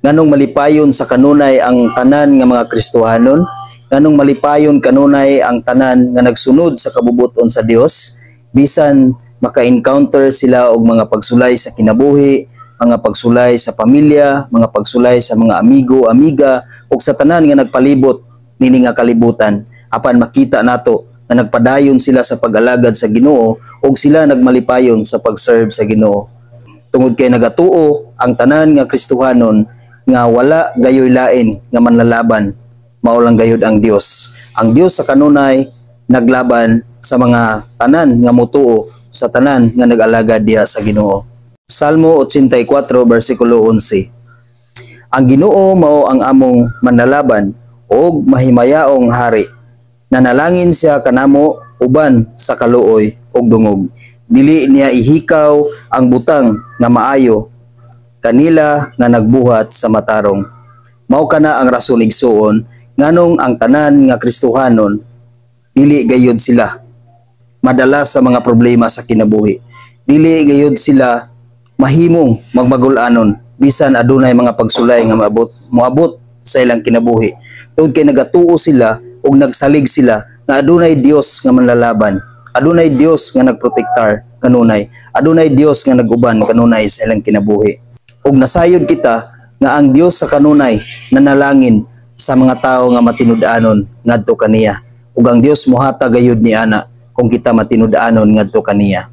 nganong malipayon sa kanunay ang tanan nga mga Kristohanon, nganong malipayon kanunay ang tanan nga nagsunod sa kabubuton sa Dios, bisan maka-encounter sila og mga pagsulay sa kinabuhi, mga pagsulay sa pamilya, mga pagsulay sa mga amigo, amiga, ug sa tanan nga nagpalibot nini nga kalibutan, apan makita nato na nagpadayon sila sa pag-alagad sa Ginoo ug sila nagmalipayon sa pag-serve sa Ginoo. Tungod kay nagatuo ang tanan nga Kristohanon nga wala gayoy lain nga manlalaban, mao lang gayud ang Dios. Ang Dios sa kanunay naglaban sa mga tanan nga motuo sa tanan nga nag-alagad diha sa Ginoo. Salmo 84 bersikulo 11. Ang Ginoo mao ang among manlalaban og mahimayaong hari. Nanalangin siya kanamo uban sa kaluoy ug dungog. Dili niya ihikaw ang butang nga maayo kanila nga nagbuhat sa matarong. Mao kana ang rason igsuon nganong ang tanan nga Kristohanon dili gayud sila madala sa mga problema sa kinabuhi. Dili gayud sila mahimong magmagul-anon bisan adunay mga pagsulay nga moabot sa ilang kinabuhi. Tungod kay nagatuo sila ug nagsalig sila nga adunay Dios nga manlalaban, adunay Dios nga nagprotektar kanunay, adunay Dios nga naguban kanunay sa ilang kinabuhi. Ug nasayod kita nga ang Dios sa kanunay nanalangin sa mga tao nga matinud-anon ngadto kaniya. Ug ang Dios mohatag gayud ni ana kung kita matinud-anon ngadto kaniya.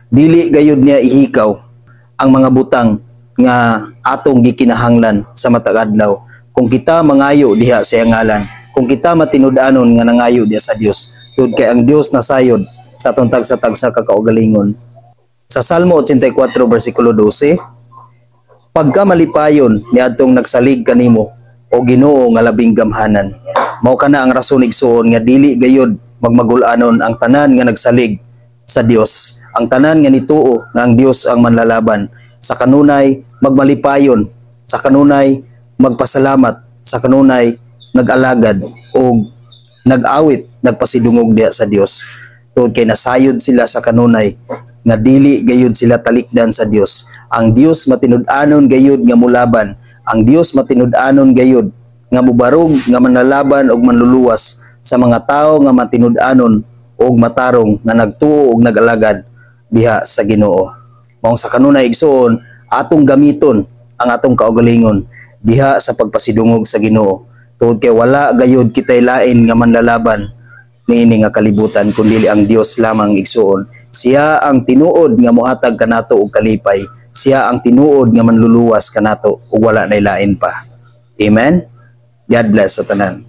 Dili gayud niya ihikaw ang mga butang nga atong gikinahanglan sa matag adlaw kung kita mangayo diha sa iyang ngalan, kung kita matinud-anon nga nangayo diha sa Dios. Tungod kay ang Dios nasayod sa atong tagsa-tagsa ka kaugalingon. Sa Salmo 84 bersikulo 12, pagka malipayon niadtong nagsalig kanimo o Ginoo nga labing gamhanan. Mao kana ang rason igsuon nga dili gayud magmagul-anon ang tanan nga nagsalig sa Dios. Ang tanan nga nituo nga ang Dios ang manlalaban. Sa kanunay magmalipayon, sa kanunay magpasalamat, sa kanunay nag-alagad o nag-awit, nagpasidungog diha sa Dios. Tungod kay nasayod sila sa kanunay nga dili gayud sila talikdan sa Dios. Ang Dios matinud-anon gayud nga mulaban. Ang Dios matinud-anon gayud nga mubarog nga manlalaban og manluluwas sa mga tao nga matinud-anon og matarong nga nagtuo og nag-alagad diha sa Ginoo. Mao sa kanunay igsoon atong gamiton ang atong kaugalingon diha sa pagpasidungog sa Ginoo. Tungod kay wala gayud kitay lain nga manlalaban niini nga kalibutan kundi ang Dios lamang igsuon. Siya ang tinuod nga mohatag kanato og kalipay. Siya ang tinuod nga manluluwas kanato ug wala nay lain pa. Amen. God bless sa tanan.